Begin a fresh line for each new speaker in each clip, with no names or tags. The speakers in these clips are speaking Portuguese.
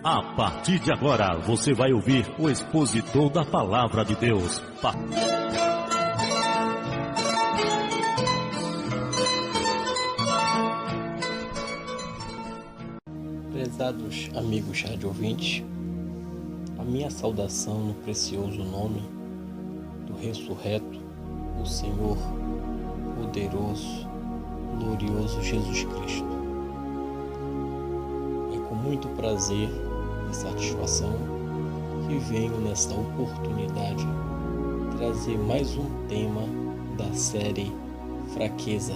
A partir de agora, você vai ouvir o expositor da Palavra de Deus.
Prezados amigos rádio ouvintes, a minha saudação no precioso nome do ressurreto, o Senhor poderoso, glorioso Jesus Cristo. É com muito prazer e satisfação que venho nesta oportunidade trazer mais um tema da série Fraqueza.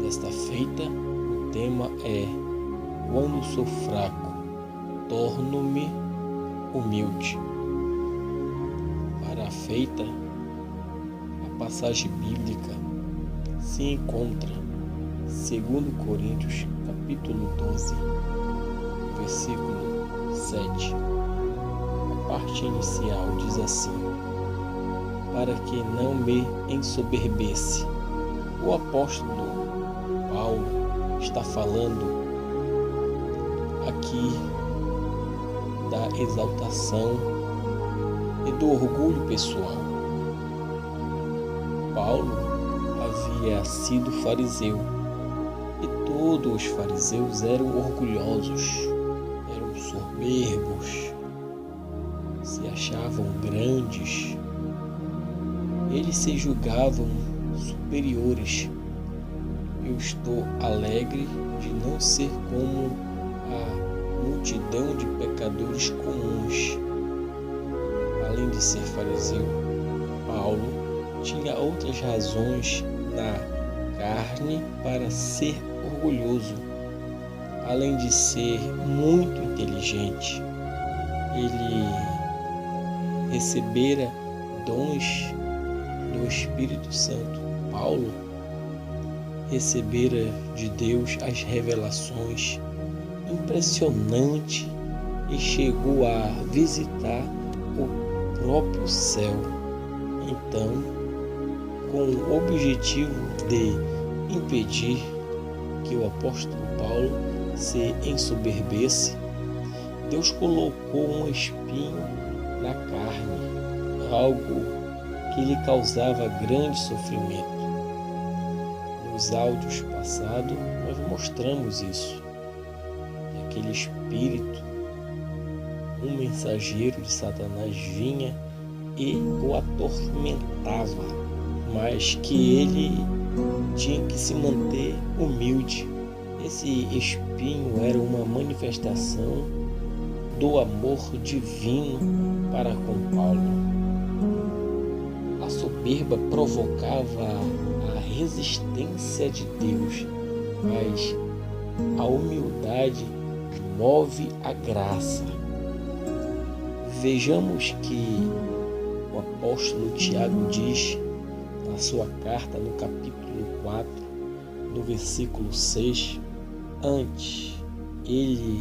Desta feita, o tema é: quando sou fraco, torno-me humilde. Para a feita, a passagem bíblica se encontra em 2 Coríntios, capítulo 12, versículo 7. A parte inicial diz assim: para que não me ensoberbece. O apóstolo Paulo está falando aqui da exaltação e do orgulho pessoal. Paulo havia sido fariseu e todos os fariseus eram orgulhosos, eram soberbos, se achavam grandes, eles se julgavam superiores. Eu estou alegre de não ser como a multidão de pecadores comuns. Além de ser fariseu, Paulo tinha outras razões na carne para ser orgulhoso. Além de ser muito inteligente, ele recebera dons do Espírito Santo. Paulo recebera de Deus as revelações impressionante e chegou a visitar o próprio céu. Então, com o objetivo de impedir que o apóstolo Paulo se ensoberbesse, Deus colocou um espinho na carne, algo que lhe causava grande sofrimento. Nos áudios passados, nós mostramos isso. Aquele espírito, um mensageiro de Satanás, vinha e o atormentava, mas que ele tinha que se manter humilde. Esse espinho era uma manifestação do amor divino para com Paulo. A soberba provocava a resistência de Deus, mas a humildade move a graça. Vejamos que o apóstolo Tiago diz na sua carta, no capítulo 4, no versículo 6, antes ele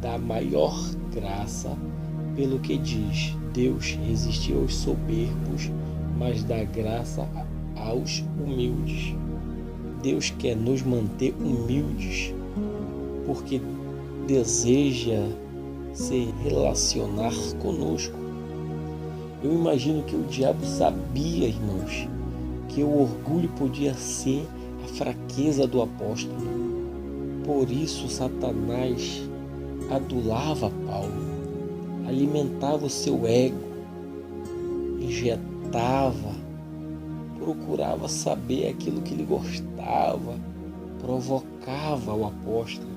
dá maior graça, pelo que diz: Deus resiste aos soberbos, mas dá graça aos humildes. Deus quer nos manter humildes, porque deseja se relacionar conosco. Eu imagino que o diabo sabia, irmãos, que o orgulho podia ser a fraqueza do apóstolo. Por isso Satanás adulava Paulo, alimentava o seu ego, injetava, procurava saber aquilo que ele gostava, provocava o apóstolo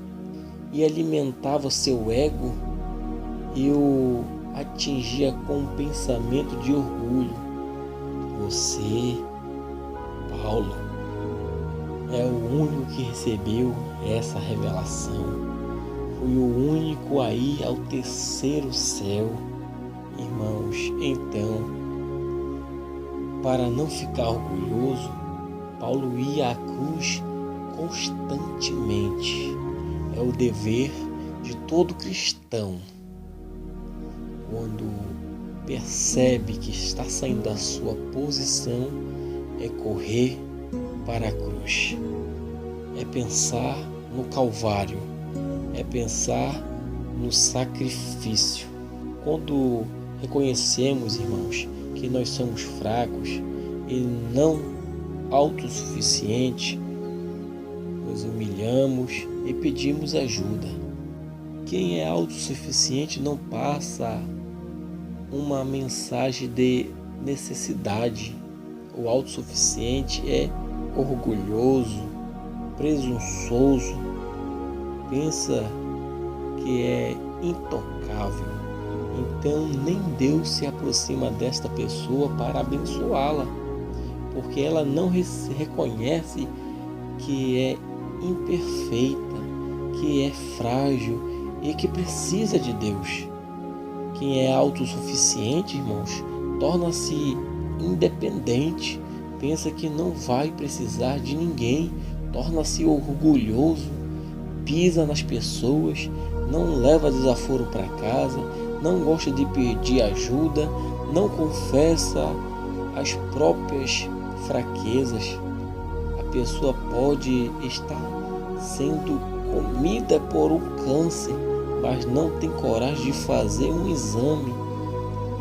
e alimentava o seu ego e o atingia com um pensamento de orgulho. Você, Paulo, é o único que recebeu essa revelação. Foi o único a ir ao terceiro céu. Irmãos, então, para não ficar orgulhoso, Paulo ia à cruz constantemente. É o dever de todo cristão. Quando percebe que está saindo da sua posição, é correr para a cruz. É pensar no Calvário. É pensar no sacrifício. Quando reconhecemos, irmãos, que nós somos fracos e não autossuficientes, nos humilhamos e pedimos ajuda. Quem é autossuficiente não passa uma mensagem de necessidade. O autossuficiente é orgulhoso, presunçoso, pensa que é intocável. Então nem Deus se aproxima desta pessoa para abençoá-la, porque ela não reconhece que é imperfeita, que é frágil e que precisa de Deus. Quem é autossuficiente, irmãos, torna-se independente, pensa que não vai precisar de ninguém, torna-se orgulhoso, pisa nas pessoas, não leva desaforo para casa, não gosta de pedir ajuda, não confessa as próprias fraquezas. A pessoa pode estar sendo comida por um câncer, mas não tem coragem de fazer um exame,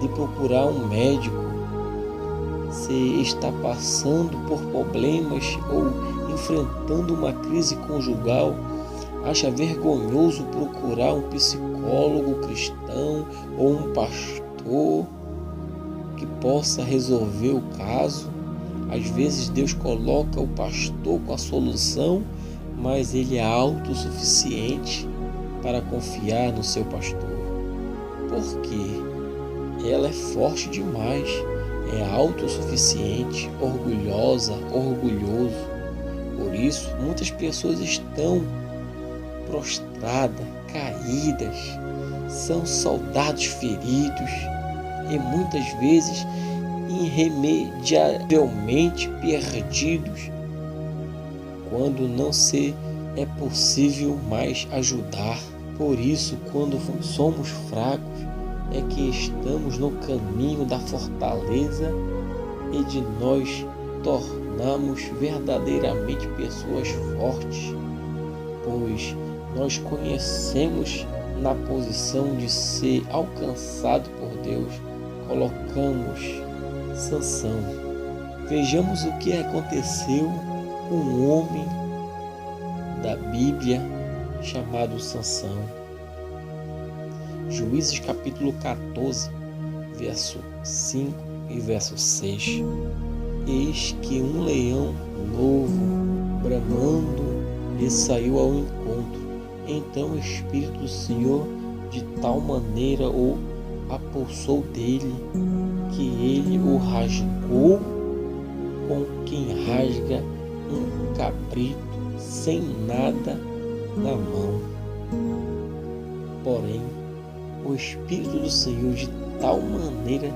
de procurar um médico. Se está passando por problemas ou enfrentando uma crise conjugal, acha vergonhoso procurar um psicólogo cristão ou um pastor que possa resolver o caso. Às vezes Deus coloca o pastor com a solução, mas ele é autossuficiente para confiar no seu pastor. Por quê? Ela é forte demais, é autossuficiente, orgulhosa, orgulhoso. Por isso, muitas pessoas estão prostradas, caídas, são soldados feridos e muitas vezes irremediavelmente perdidos, quando não se é possível mais ajudar. Por isso, quando somos fracos, é que estamos no caminho da fortaleza e de nós tornarmos verdadeiramente pessoas fortes, pois nós conhecemos na posição de ser alcançado por Deus. Colocamos Sansão. Vejamos o que aconteceu com um homem da Bíblia chamado Sansão. Juízes capítulo 14, verso 5 e verso 6. Eis que um leão novo, bramando, lhe saiu ao encontro. Então o Espírito do Senhor de tal maneira o apossou dele, que ele o rasgou com quem rasga um cabrito sem nada na mão. Porém, o Espírito do Senhor de tal maneira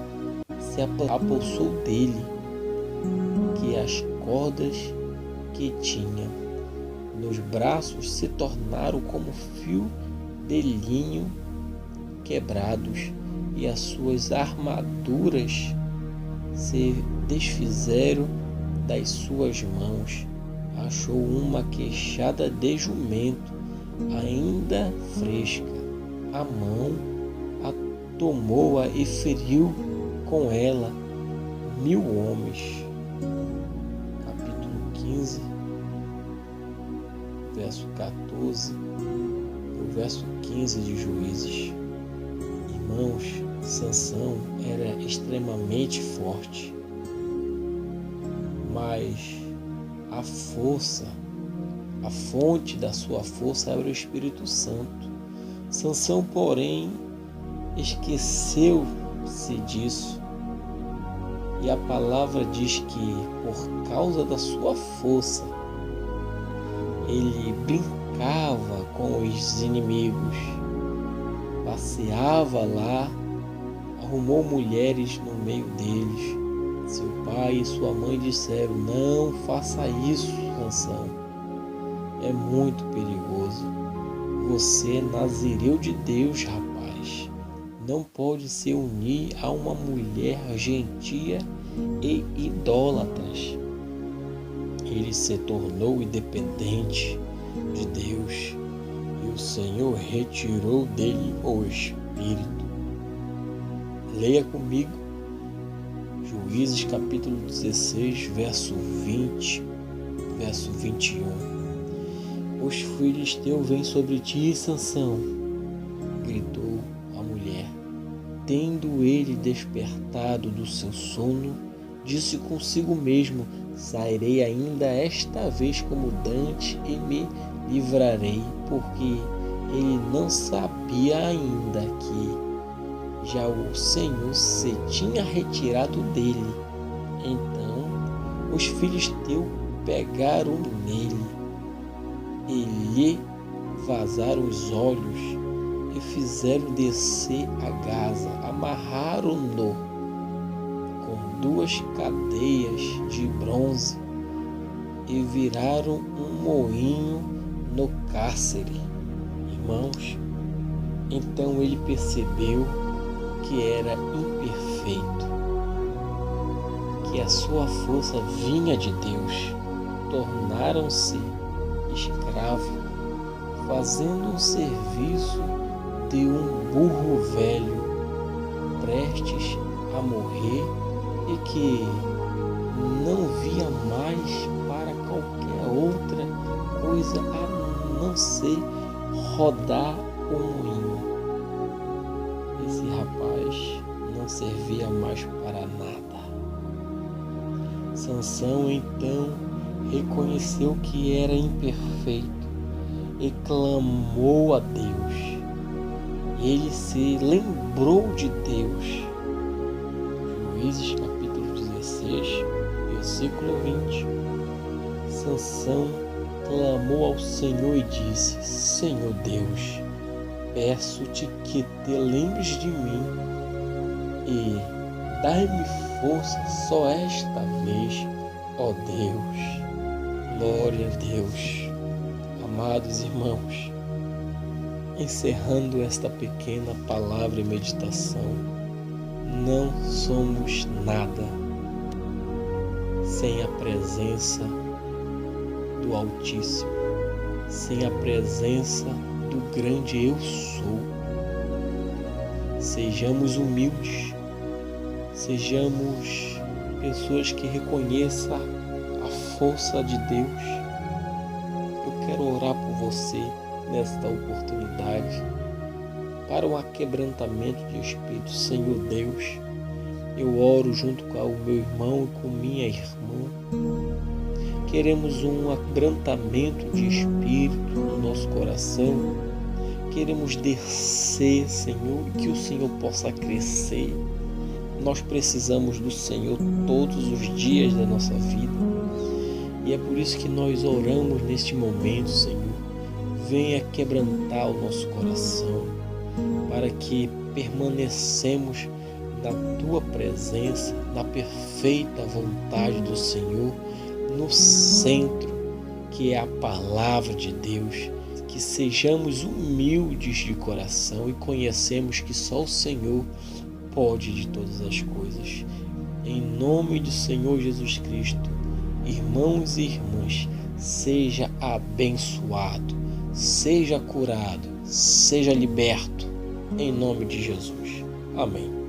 se apossou dele, que as cordas que tinha nos braços se tornaram como fio de linho quebrados, e as suas armaduras se desfizeram das suas mãos. Achou uma queixada de jumento ainda fresca, a mão a tomou-a e feriu com ela 1000 homens. Capítulo 15, verso 14 e o verso 15 de Juízes. Irmãos, Sansão era extremamente forte, mas a força, a fonte da sua força era o Espírito Santo. Sansão, porém, esqueceu-se disso. E a palavra diz que, por causa da sua força, ele brincava com os inimigos, passeava lá, arrumou mulheres no meio deles. Seu pai e sua mãe disseram: não faça isso, Sansão, é muito perigoso. Você é nazireu de Deus, rapaz. Não pode se unir a uma mulher gentia e idólatras. Ele se tornou independente de Deus, e os Senhor retirou dele o espírito. Leia comigo Juízes capítulo 16, verso 20, verso 21. Os filisteus vêm sobre ti, Sansão, gritou a mulher. Tendo ele despertado do seu sono, disse consigo mesmo: sairei ainda esta vez como dantes e me livrarei, porque ele não sabia ainda que já o Senhor se tinha retirado dele. Então os filisteus pegaram nele e lhe vazaram os olhos e fizeram descer a Gaza, amarraram-no com 2 cadeias de bronze e viraram um moinho no cárcere. Irmãos, então ele percebeu que era imperfeito, que a sua força vinha de Deus. Tornaram-se escravos, fazendo um serviço de um burro velho, prestes a morrer e que não via mais para qualquer outra coisa a não ser rodar o moinho. Esse rapaz não servia mais para nada. Sansão então reconheceu que era imperfeito e clamou a Deus. Ele se lembrou de Deus. Juízes capítulo 16, versículo 20. Sansão clamou ao Senhor e disse: Senhor Deus, peço-te que te lembres de mim e dai-me força só esta vez, ó Deus. Glória a Deus. Amados irmãos, encerrando esta pequena palavra e meditação, não somos nada sem a presença do Altíssimo, sem a presença do grande Eu Sou. Sejamos humildes, sejamos pessoas que reconheçam a força de Deus. Eu quero orar por você nesta oportunidade para um aquebrantamento de espírito. Senhor Deus, eu oro junto com o meu irmão e com minha irmã. Queremos um aquebrantamento de espírito no nosso coração. Queremos descer, Senhor, e que o Senhor possa crescer. Nós precisamos do Senhor todos os dias da nossa vida. E é por isso que nós oramos neste momento, Senhor. Venha quebrantar o nosso coração, para que permanecemos na Tua presença, na perfeita vontade do Senhor, no centro, que é a palavra de Deus. Que sejamos humildes de coração e conhecemos que só o Senhor pode de todas as coisas. Em nome do Senhor Jesus Cristo, irmãos e irmãs, seja abençoado, seja curado, seja liberto, em nome de Jesus. Amém.